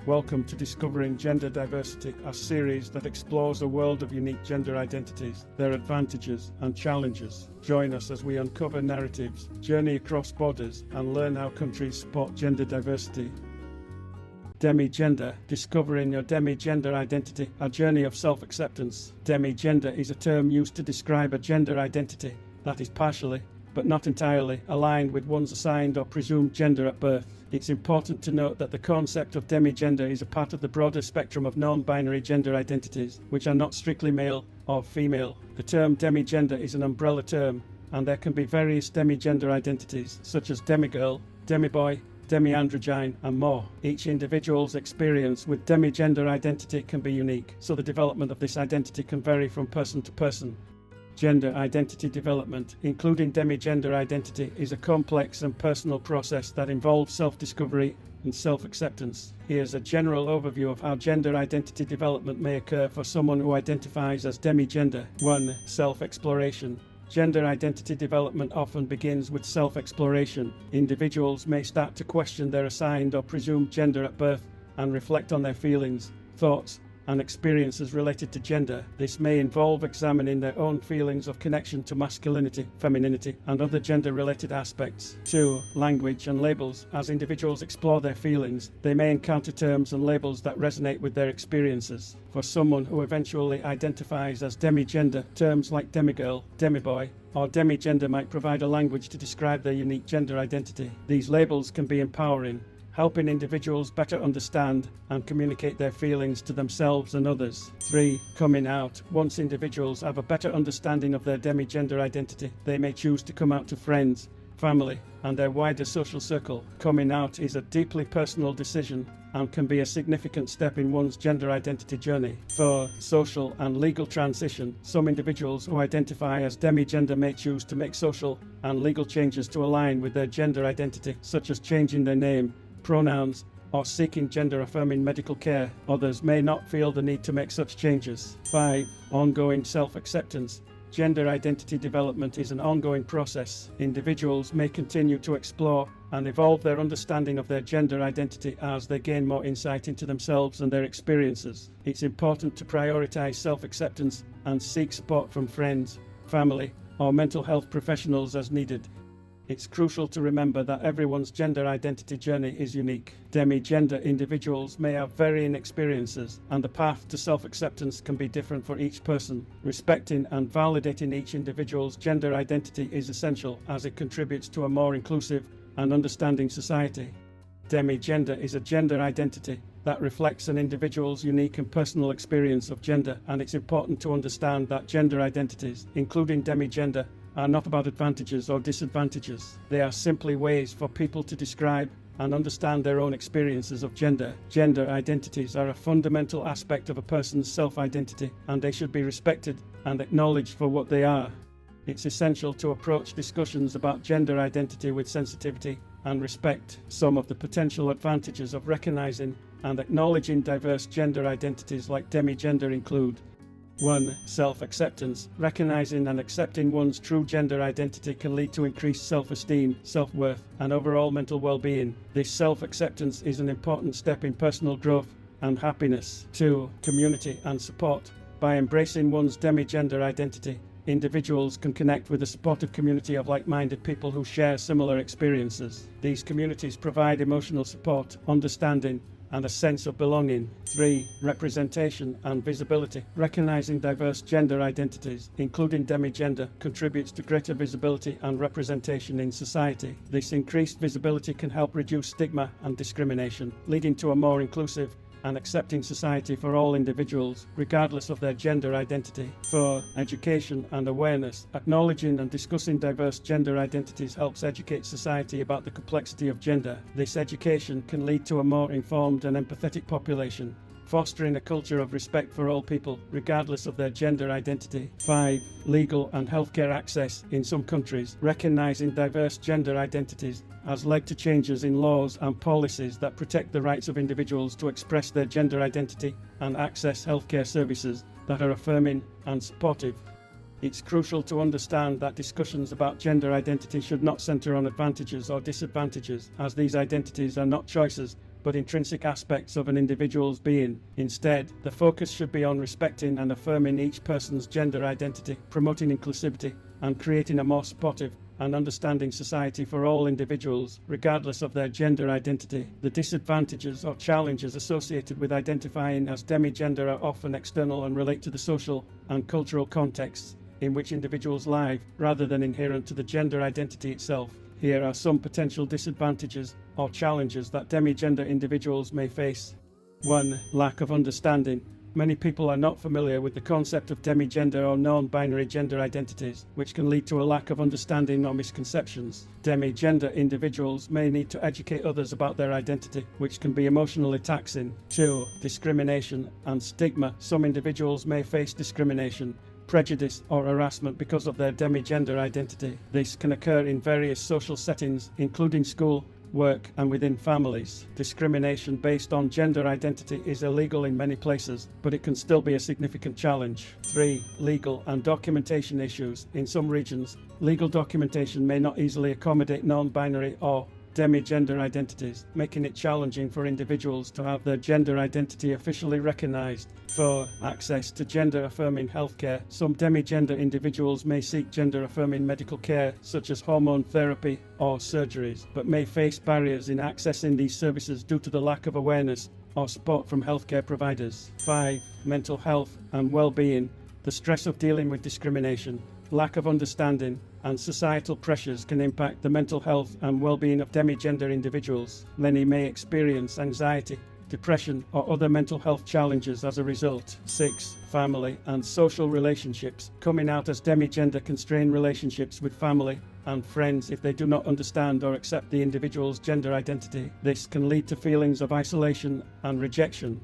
Welcome to Discovering Gender Diversity, a series that explores a world of unique gender identities, their advantages and challenges. Join us as we uncover narratives, journey across borders, and learn how countries support gender diversity. Demigender, discovering your demigender identity, a journey of self-acceptance. Demigender is a term used to describe a gender identity that is partially, but not entirely, aligned with one's assigned or presumed gender at birth. It's important to note that the concept of demigender is a part of the broader spectrum of non-binary gender identities, which are not strictly male or female. The term demigender is an umbrella term, and there can be various demigender identities, such as demigirl, demiboy, demiandrogyne, and more. Each individual's experience with demigender identity can be unique, so the development of this identity can vary from person to person. Gender identity development, including demigender identity, is a complex and personal process that involves self-discovery and self-acceptance. Here's a general overview of how gender identity development may occur for someone who identifies as demigender. 1. Self-exploration. Gender identity development often begins with self-exploration. Individuals may start to question their assigned or presumed gender at birth and reflect on their feelings, thoughts, and experiences related to gender. This may involve examining their own feelings of connection to masculinity, femininity, and other gender-related aspects. 2. Language and labels. As individuals explore their feelings, they may encounter terms and labels that resonate with their experiences. For someone who eventually identifies as demigender, terms like demigirl, demiboy, or demigender might provide a language to describe their unique gender identity. These labels can be empowering, helping individuals better understand and communicate their feelings to themselves and others. 3. Coming out. Once individuals have a better understanding of their demigender identity, they may choose to come out to friends, family, and their wider social circle. Coming out is a deeply personal decision and can be a significant step in one's gender identity journey. 4. Social and legal transition. Some individuals who identify as demigender may choose to make social and legal changes to align with their gender identity, such as changing their name, pronouns, or seeking gender-affirming medical care. Others may not feel the need to make such changes. 5. Ongoing self-acceptance. Gender identity development is an ongoing process. Individuals may continue to explore and evolve their understanding of their gender identity as they gain more insight into themselves and their experiences. It's important to prioritize self-acceptance and seek support from friends, family, or mental health professionals as needed. It's crucial to remember that everyone's gender identity journey is unique. Demigender individuals may have varying experiences, and the path to self-acceptance can be different for each person. Respecting and validating each individual's gender identity is essential, as it contributes to a more inclusive and understanding society. Demigender is a gender identity that reflects an individual's unique and personal experience of gender, and it's important to understand that gender identities, including demigender, are not about advantages or disadvantages. They are simply ways for people to describe and understand their own experiences of gender. Gender identities are a fundamental aspect of a person's self-identity, and they should be respected and acknowledged for what they are. It's essential to approach discussions about gender identity with sensitivity and respect. Some of the potential advantages of recognizing and acknowledging diverse gender identities like demigender include: 1. Self-acceptance. Recognizing and accepting one's true gender identity can lead to increased self-esteem, self-worth, and overall mental well-being. This self-acceptance is an important step in personal growth and happiness. 2. Community and support. By embracing one's demigender identity, individuals can connect with a supportive community of like-minded people who share similar experiences. These communities provide emotional support, understanding, and a sense of belonging. 3. Representation and visibility. Recognizing diverse gender identities, including demigender, contributes to greater visibility and representation in society. This increased visibility can help reduce stigma and discrimination, leading to a more inclusive and accepting society for all individuals, regardless of their gender identity. 4. Education and awareness. Acknowledging and discussing diverse gender identities helps educate society about the complexity of gender. This education can lead to a more informed and empathetic population, fostering a culture of respect for all people, regardless of their gender identity. 5. Legal and healthcare access. In some countries, recognizing diverse gender identities has led to changes in laws and policies that protect the rights of individuals to express their gender identity and access healthcare services that are affirming and supportive. It's crucial to understand that discussions about gender identity should not center on advantages or disadvantages, as these identities are not choices, but intrinsic aspects of an individual's being. Instead, the focus should be on respecting and affirming each person's gender identity, promoting inclusivity, and creating a more supportive and understanding society for all individuals, regardless of their gender identity. The disadvantages or challenges associated with identifying as demigender are often external and relate to the social and cultural contexts in which individuals live, rather than inherent to the gender identity itself. Here are some potential disadvantages or challenges that demigender individuals may face. 1. Lack of understanding. Many people are not familiar with the concept of demigender or non-binary gender identities, which can lead to a lack of understanding or misconceptions. Demigender individuals may need to educate others about their identity, which can be emotionally taxing. 2. Discrimination and stigma. Some individuals may face discrimination, prejudice, or harassment because of their demigender identity. This can occur in various social settings, including school, work, and within families. Discrimination based on gender identity is illegal in many places, but it can still be a significant challenge. 3. Legal and documentation issues. In some regions, legal documentation may not easily accommodate non-binary or demigender identities, making it challenging for individuals to have their gender identity officially recognized. 4. Access to gender-affirming healthcare. Some demigender individuals may seek gender-affirming medical care, such as hormone therapy or surgeries, but may face barriers in accessing these services due to the lack of awareness or support from healthcare providers. 5. Mental health and well-being. The stress of dealing with discrimination, lack of understanding, and societal pressures can impact the mental health and well-being of demigender individuals. Many may experience anxiety, depression, or other mental health challenges as a result. 6. Family and social relationships. Coming out as demigender can strain relationships with family and friends if they do not understand or accept the individual's gender identity. This can lead to feelings of isolation and rejection.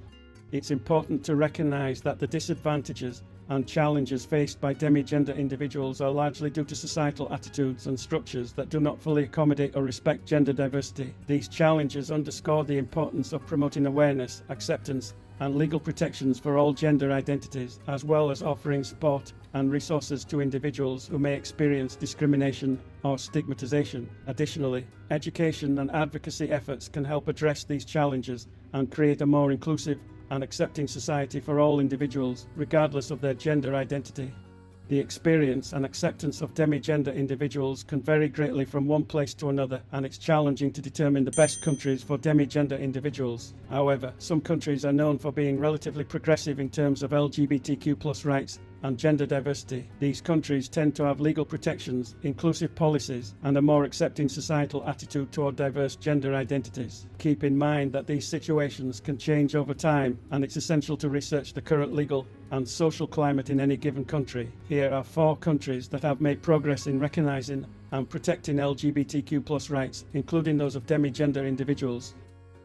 It's important to recognize that the disadvantages and challenges faced by demigender individuals are largely due to societal attitudes and structures that do not fully accommodate or respect gender diversity. These challenges underscore the importance of promoting awareness, acceptance, and legal protections for all gender identities, as well as offering support and resources to individuals who may experience discrimination or stigmatization. Additionally, education and advocacy efforts can help address these challenges and create a more inclusive and accepting society for all individuals, regardless of their gender identity. The experience and acceptance of demigender individuals can vary greatly from one place to another, and it's challenging to determine the best countries for demigender individuals. However, some countries are known for being relatively progressive in terms of LGBTQ+ rights and gender diversity. These countries tend to have legal protections, inclusive policies, and a more accepting societal attitude toward diverse gender identities. Keep in mind that these situations can change over time, and it's essential to research the current legal and social climate in any given country. Here are 4 countries that have made progress in recognizing and protecting LGBTQ+ rights, including those of demigender individuals.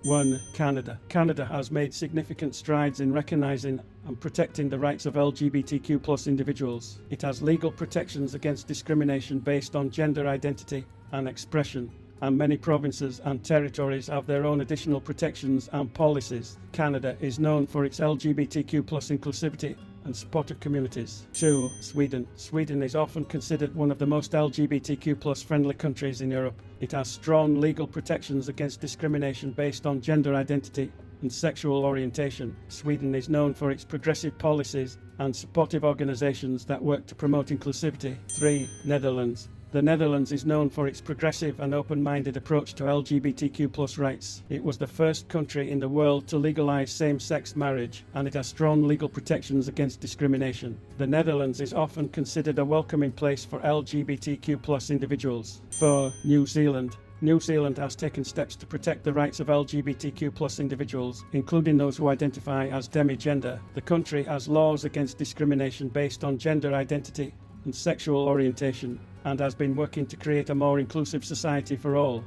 1. Canada. Canada has made significant strides in recognizing and protecting the rights of LGBTQ+ individuals. It has legal protections against discrimination based on gender identity and expression, and many provinces and territories have their own additional protections and policies. Canada is known for its LGBTQ+ inclusivity and supportive communities. 2. Sweden. Sweden is often considered one of the most LGBTQ+ friendly countries in Europe. It has strong legal protections against discrimination based on gender identity and sexual orientation. Sweden is known for its progressive policies and supportive organizations that work to promote inclusivity. 3. Netherlands. The Netherlands is known for its progressive and open-minded approach to LGBTQ+ rights. It was the first country in the world to legalize same-sex marriage, and it has strong legal protections against discrimination. The Netherlands is often considered a welcoming place for LGBTQ+ individuals. 4. New Zealand. New Zealand has taken steps to protect the rights of LGBTQ+ individuals, including those who identify as demigender. The country has laws against discrimination based on gender identity and sexual orientation, and has been working to create a more inclusive society for all.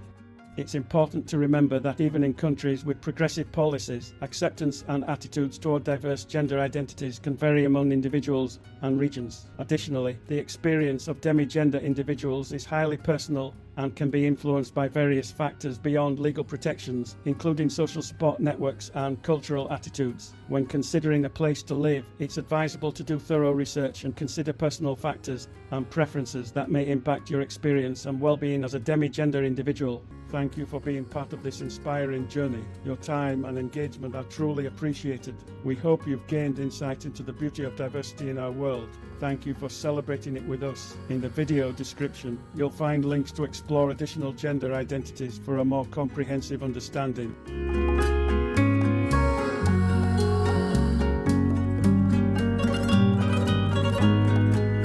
It's important to remember that even in countries with progressive policies, acceptance and attitudes toward diverse gender identities can vary among individuals and regions. Additionally, the experience of demigender individuals is highly personal and can be influenced by various factors beyond legal protections, including social support networks and cultural attitudes. When considering a place to live, it's advisable to do thorough research and consider personal factors and preferences that may impact your experience and well-being as a demigender individual. Thank you for being part of this inspiring journey. Your time and engagement are truly appreciated. We hope you've gained insight into the beauty of diversity in our world. Thank you for celebrating it with us. In the video description, you'll find links to explore additional gender identities for a more comprehensive understanding.